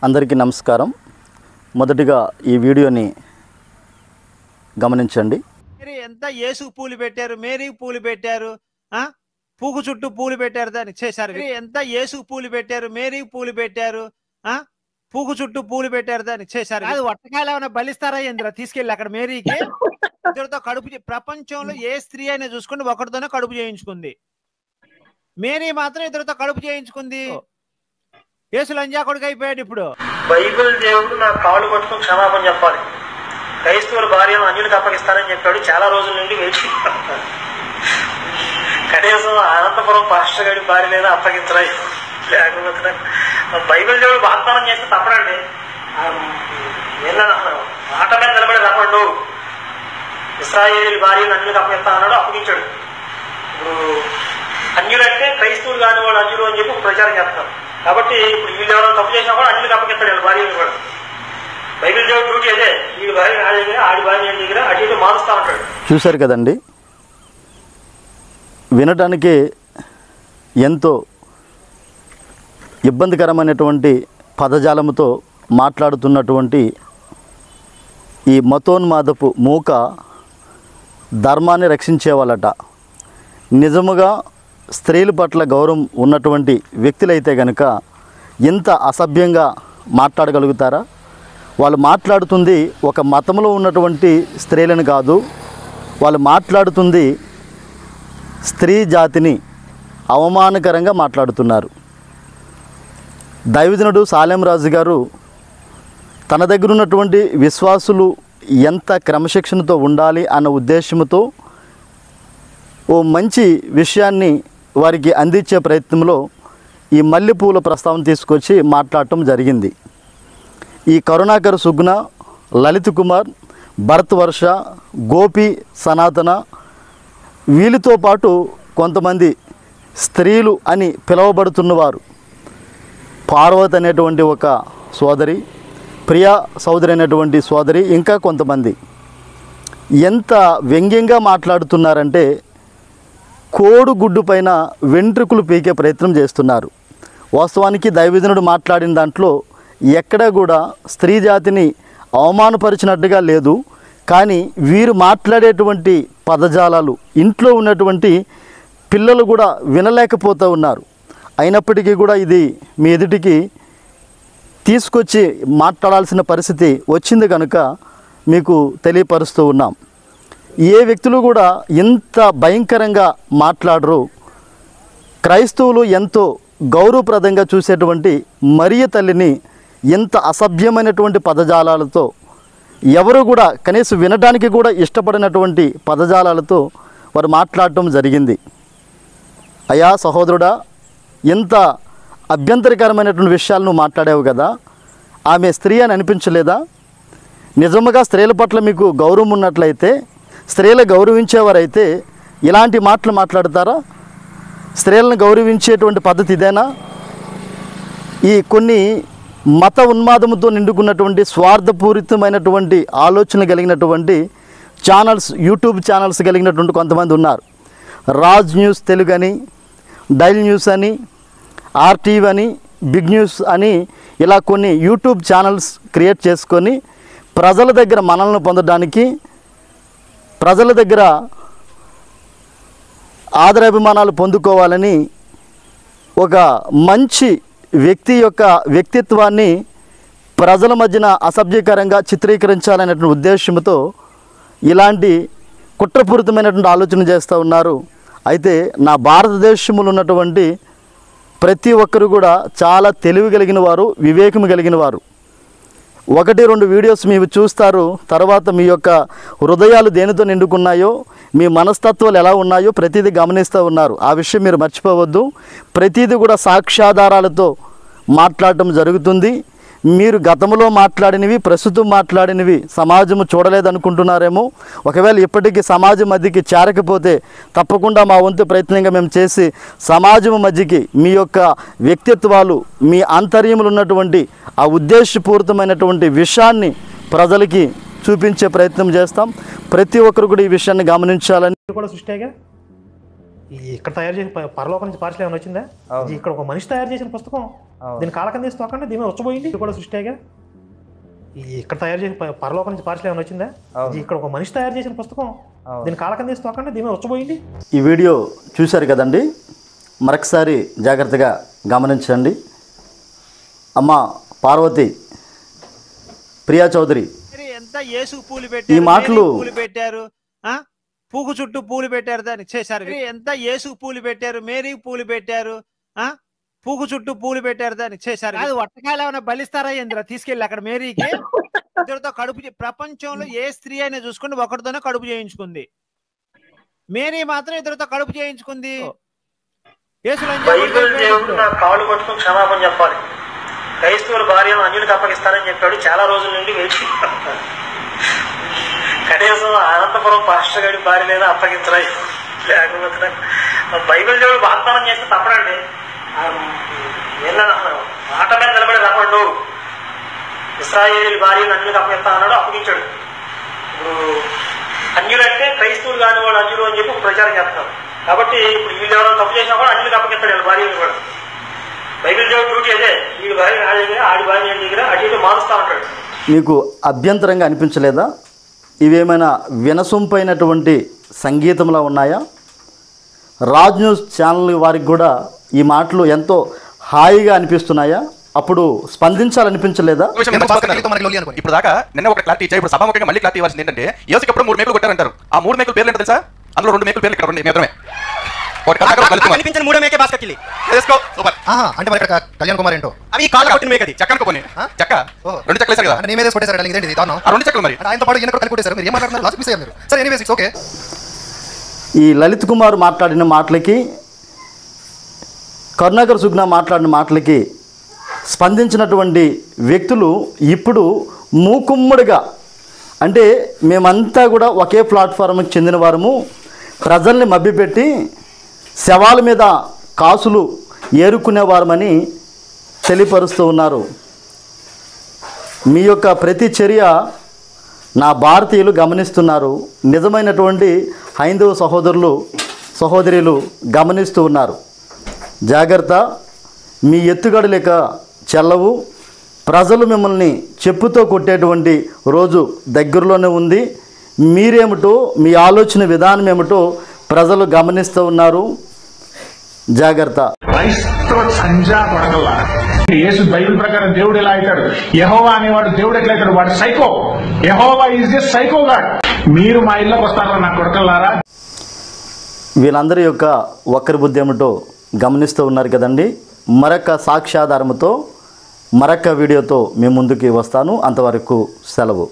అందరికీ నమస్కారం. మొదటిగా ఈ వీడియోని గమనించండి. ఎంత యేసుకు పూలు పెట్టారు, మేరీకి పూలు పెట్టారు, పూకు చుట్టూ పూలు పెట్టారు, దాన్ని చేశారు. ఎంత యేసుకు పూలు పెట్టారు, మేరీకి పూలు పెట్టారు, పూకు చుట్టూ పూలు పెట్టారు, దాన్ని చేశారు. అది వట్టకాయలు ఏమైనా బలిస్తారా ఇంద్ర తీసుకెళ్ళి అక్కడ మేరీకి ఇద్దరితో కడుపు. ప్రపంచంలో ఏ స్త్రీ అయినా చూసుకుని ఒకటితోనే కడుపు చేయించుకుంది. మేరీ మాత్రం ఇద్దరితో కడుపు చేయించుకుంది. యేసు లంజా కొడుకు అయిపోయాడు. ఇప్పుడు బైబిల్ దేవుడు నా కాళ్ళు పట్టుకుని క్షమాపణ చెప్పాలి, క్రైస్తవుల భార్యను అన్యులకు అప్పగిస్తానని చెప్పాడు. చాలా రోజుల నుండి వేచి కనీసం అనంతపురం పాస్టర్ గారి భార్యలైనా అప్పగించలేదు. లేకపోతే బైబిల్ దేవుడు వాగ్దానం చేస్తే తప్పడండి. మాట మీద నిలబడి తప్పండు. ఇశ్రాయేలు భార్యను అన్యులకు అప్పగిస్తా అన్నాడు, అప్పగించాడు. ఇప్పుడు అన్యులంటే క్రైస్తవులు కాని వాళ్ళు అన్యులు అని చెప్పి ప్రచారం చేస్తారు. కాబట్టి ఇప్పుడు వీళ్ళు ఎవరైనా తప్పు చేసినా కూడా అన్యులకు అప్పగిస్తాడు వాళ్ళ భార్యను కూడా. బైబిల్ దేవుడు డ్యూటీ అదే, వీడి భార్య నా దగ్గర, ఆడి భార్య దగ్గర అటు ఇటు మారుస్తా ఉంటాడు. చూశారు కదండి, వినటానికి ఎంతో ఇబ్బందికరమైనటువంటి పదజాలముతో మాట్లాడుతున్నటువంటి ఈ మతోన్మాదపు మూక ధర్మాన్ని రక్షించేవాళ్ళట. నిజముగా స్త్రీల పట్ల గౌరవం ఉన్నటువంటి వ్యక్తులైతే కనుక ఇంత అసభ్యంగా మాట్లాడగలుగుతారా? వాళ్ళు మాట్లాడుతుంది ఒక మతంలో ఉన్నటువంటి స్త్రీలను కాదు, వాళ్ళు మాట్లాడుతుంది స్త్రీ జాతిని అవమానకరంగా మాట్లాడుతున్నారు. దైవజనుడు సాలెం రాజు గారు తన దగ్గర ఉన్నటువంటి విశ్వాసులు ఎంత క్రమశిక్షణతో ఉండాలి అన్న ఉద్దేశంతో ఓ మంచి విషయాన్ని వారికి అందించే ప్రయత్నంలో ఈ మల్లెపూల ప్రస్తావన తీసుకొచ్చి మాట్లాడటం జరిగింది. ఈ కరుణాకర్ సుగ్న, లలిత్ కుమార్, భరత్ వర్ష, గోపి, సనాతన వీళ్ళతో పాటు కొంతమంది స్త్రీలు అని పిలువబడుతున్నవారు, పార్వతి అనేటువంటి ఒక సోదరి, ప్రియా సోదరి అనేటువంటి సోదరి, ఇంకా కొంతమంది ఎంత వ్యంగ్యంగా మాట్లాడుతున్నారంటే కోడుగుడ్డు పైన వెంట్రుకలు పీకే ప్రయత్నం చేస్తున్నారు. వాస్తవానికి దైవజనుడు మాట్లాడిన దాంట్లో ఎక్కడా కూడా స్త్రీ జాతిని అవమానపరిచినట్టుగా లేదు. కానీ వీరు మాట్లాడేటువంటి పదజాలాలు ఇంట్లో ఉన్నటువంటి పిల్లలు కూడా వినలేకపోతూ ఉన్నారు. అయినప్పటికీ కూడా ఇది మీ ఎదుటికి తీసుకొచ్చి మాట్లాడాల్సిన పరిస్థితి వచ్చింది కనుక మీకు తెలియపరుస్తూ ఉన్నాం. ఏ వ్యక్తులు కూడా ఇంత భయంకరంగా మాట్లాడరు. క్రైస్తవులు ఎంతో గౌరవప్రదంగా చూసేటువంటి మరియ తల్లిని ఎంత అసభ్యమైనటువంటి పదజాలాలతో, ఎవరు కూడా కనీసం వినడానికి కూడా ఇష్టపడినటువంటి పదజాలాలతో వారు మాట్లాడటం జరిగింది. అయ్యా సహోదరుడా, ఎంత అభ్యంతరకరమైనటువంటి విషయాలను మాట్లాడావు కదా, ఆమె స్త్రీ అని అనిపించలేదా? నిజముగా స్త్రీల పట్ల మీకు గౌరవం ఉన్నట్లయితే, స్త్రీలు గౌరవించేవారైతే ఇలాంటి మాటలు మాట్లాడతారా? స్త్రీలను గౌరవించేటువంటి పద్ధతి ఇదేనా? ఈ కొన్ని మత ఉన్మాదంతో నిండుకున్నటువంటి స్వార్థపూరితమైనటువంటి ఆలోచన కలిగినటువంటి ఛానల్స్, యూట్యూబ్ ఛానల్స్ కలిగినటువంటి కొంతమంది ఉన్నారు. రాజ్ న్యూస్ తెలుగు అని, డైల్ న్యూస్ అని, ఆర్టీవీ అని, బిగ్ న్యూస్ అని ఇలా కొన్ని యూట్యూబ్ ఛానల్స్ క్రియేట్ చేసుకొని ప్రజల దగ్గర మనల్ని పొందడానికి, ప్రజల దగ్గర ఆదరాభిమానాలు పొందుకోవాలని ఒక మంచి వ్యక్తి యొక్క వ్యక్తిత్వాన్ని ప్రజల మధ్యన అసభ్యకరంగా చిత్రీకరించాలనేటువంటి ఉద్దేశంతో ఇలాంటి కుట్రపూరితమైనటువంటి ఆలోచన చేస్తూ ఉన్నారు. అయితే నా భారతదేశంలో ఉన్నటువంటి ప్రతి ఒక్కరు కూడా చాలా తెలివి కలిగిన వారు, వివేకం కలిగిన వారు. 1-2 వీడియోస్ మీరు చూస్తారు, తర్వాత మీ యొక్క హృదయాలు దేనితో నిండుకున్నాయో, మీ మనస్తత్వాలు ఎలా ఉన్నాయో ప్రతిదీ గమనిస్తూ ఉన్నారు. ఆ విషయం మీరు మర్చిపోవద్దు. ప్రతిదీ కూడా సాక్ష్యాధారాలతో మాట్లాడటం జరుగుతుంది. మీరు గతంలో మాట్లాడినవి, ప్రస్తుతం మాట్లాడినవి సమాజము చూడలేదనుకుంటున్నారేమో. ఒకవేళ ఇప్పటికీ సమాజం మధ్యకి చేరకపోతే తప్పకుండా మా వంతు ప్రయత్నంగా మేము చేసి సమాజం మధ్యకి మీ యొక్క వ్యక్తిత్వాలు, మీ ఆంతర్యములు ఉన్నటువంటి ఆ ఉద్దేశపూరితమైనటువంటి విషయాన్ని ప్రజలకి చూపించే ప్రయత్నం చేస్తాం. ప్రతి ఒక్కరు కూడా ఈ విషయాన్ని గమనించాలని కూడా సృష్టిగా ఇక్కడ తయారు చేసిన పరలోకం నుంచి పార్సల్ ఏమైనా వచ్చిందా? ఇక్కడ ఒక మనిషి తయారు చేసిన పుస్తకం దీని కాళ్ళ కింద వేసి తోకండి, దీని మీద వచ్చపోయింది. ఇది కూడా సృష్టిగా ఇక్కడ తయారు చేసిన పరలోకం నుంచి పార్సల్ ఏమైనా వచ్చిందా? ఇక్కడ ఒక మనిషి తయారు చేసిన పుస్తకం. దీని కాళ్ళ కింద వేసి తోకండి, దీని మీద వచ్చపోయింది. ఈ వీడియో చూశారు కదండి, మరొకసారి జాగ్రత్తగా గమనించండి. అమ్మ పార్వతి ప్రియా చౌదరి ఎంత యేసుకు పూలు ఈ పెట్టారు, మాటలు మేరీకి పూలు పెట్టారు, పూకు చుట్టూ పూలు పెట్టారు, దాన్ని చేశారు. ఎంత యేసుకు పూలు పెట్టారు, మేరీకి పూలు పెట్టారు, పూకు చుట్టూ పూలు పెట్టారు, దాన్ని చేశారు. అది వట్టకాయలు ఏమైనా బలిస్తారా ఇంద్ర తీసుకెళ్ళి అక్కడ మేరీకి ఇద్దరితో కడుపు ప్రపంచంలో ఏ స్త్రీ అయినా చూసుకుని ఒకరితోనే కడుపు చేయించుకుంది. మేరీ మాత్రం ఇద్దరితో కడుపు చేయించుకుంది. బైబిల్ దేవుడు నా కాళ్ళు పట్టుకుని క్షమాపణ చెప్పాలి. క్రైస్తవుల భార్యను అన్యులకు అప్పగిస్తానని చెప్పాడు. చాలా రోజుల నుండి వేచి కనీసం అనంతపురం పాస్టర్ గారి భార్య లేదా అప్పగించరా, లేకపోతే బైబిల్ దేవుడు వాగ్దానం చేస్తే తప్పడండి. మాట మీద నిలబడి రమ్మడు. ఇశ్రాయేలు భార్యను అన్యులకు అప్పగిస్తా అన్నాడు, అప్పగించాడు. ఇప్పుడు అన్యులంటే క్రైస్తవులు కాని వాళ్ళు అన్యులు అని చెప్పి ప్రచారం చేస్తారు. కాబట్టి ఇప్పుడు వీళ్ళు ఎవరైనా తప్పు చేసినా కూడా అన్యులకు అప్పగిస్తాడు వాళ్ళ భార్యను కూడా. బైబిల్ దేవుడు డ్యూటీ అదే, వీడి భార్య నా దగ్గర, ఆడి భార్య నేను దగ్గర అటు ఇటు మారుస్తా ఉంటాడు. మీకు అభ్యంతరంగా అనిపించలేదా? ఇవేమైనా వినసొంపైనటువంటి సంగీతంలా ఉన్నాయా? రాజ్ న్యూస్ ఛానల్ వారికి కూడా ఈ మాటలు ఎంతో హాయిగా అనిపిస్తున్నాయా? అప్పుడు స్పందించాలనిపించలేదా? ఇప్పుడు దాకా నిన్న ఒక క్లారిటీ ఇచ్చాయి, ఇప్పుడు సభాముఖంగా మళ్ళీ క్లారిటీ ఇవ్వాల్సింది ఏంటంటే యేసుకి 3 మేకులు కొట్టారంటారు. ఆ 3 మేకుల పేర్లు ఏంటో తెలుసా? అందులో 2 మేకుల పేర్లు ఇక్కడ ఉన్నాయి మాత్రమే. కనిపించిన 3 మేకే బాస్కెట్ కిలి సూపర్. అంటే మరి ఇక్కడ కళ్యాణ్ కుమార్ ఏంటో అవి కాళ్ళ కొట్టిన మేకది చెక్కను పోనీ చెక్క 2 చెక్కలు వేశారు కదా, అంటే నేమే కొట్టేశారు. ఇదేంటి దారుణం? ఆ 2 చెక్కలు మరి ఆయనతో పాటు ఈయన కూడా కలిపి కొట్టేశారు. మీరు ఏం మాట్లాడుతున్నారు? లాస్ట్ మిస్ అయ్యారు మీరు. సరే ఎనీవేస్ ఇట్స్ ఓకే. ఈ లలిత్ కుమార్ మాట్లాడిన మాటలకి, కరుణాకర్ సుగ్నా మాట్లాడిన మాటలకి స్పందించినటువంటి వ్యక్తులు ఇప్పుడు మూకుమ్మడిగా, అంటే మేమంతా కూడా ఒకే ప్లాట్ఫామ్కి చెందిన వారము, ప్రజల్ని మభ్యపెట్టి శవాల మీద కాసులు ఏరుకునేవారమని తెలియపరుస్తూ ఉన్నారు. మీ యొక్క ప్రతి చర్య నా భారతీయులు గమనిస్తున్నారు. నిజమైనటువంటి హైందవ సహోదరులు గమనిస్తూ ఉన్నారు. జాగ్రత్త, మీ ఎత్తుగడలేక చెల్లవు. ప్రజలు మిమ్మల్ని చెప్పుతో కొట్టేటువంటి రోజు దగ్గరలోనే ఉంది. మీరేమిటో, మీ ఆలోచన విధానం ఏమిటో ప్రజలు గమనిస్తూ ఉన్నారు. జాగ్రత్త. క్రైస్తవ సంజా కొడకల్లా యేసు బైబిల్ ప్రకారం దేవుడు ఎలా అవుతాడు? యెహోవా అనేవాడు దేవుడు ఎట్లా అవుతాడు? వాడు psycho. Jehovah is a psycho God. మీరు మా ఇళ్ళకి వస్తారా నా కొడకల్లారా? వీళ్ళందరి యొక్క వక్ర బుద్ధి ఏమిటో గమనిస్తూ ఉన్నారు కదండి. మరొక సాక్ష్యాధారంతో మరొక వీడియోతో మీ ముందుకి వస్తాను. అంతవరకు సెలవు.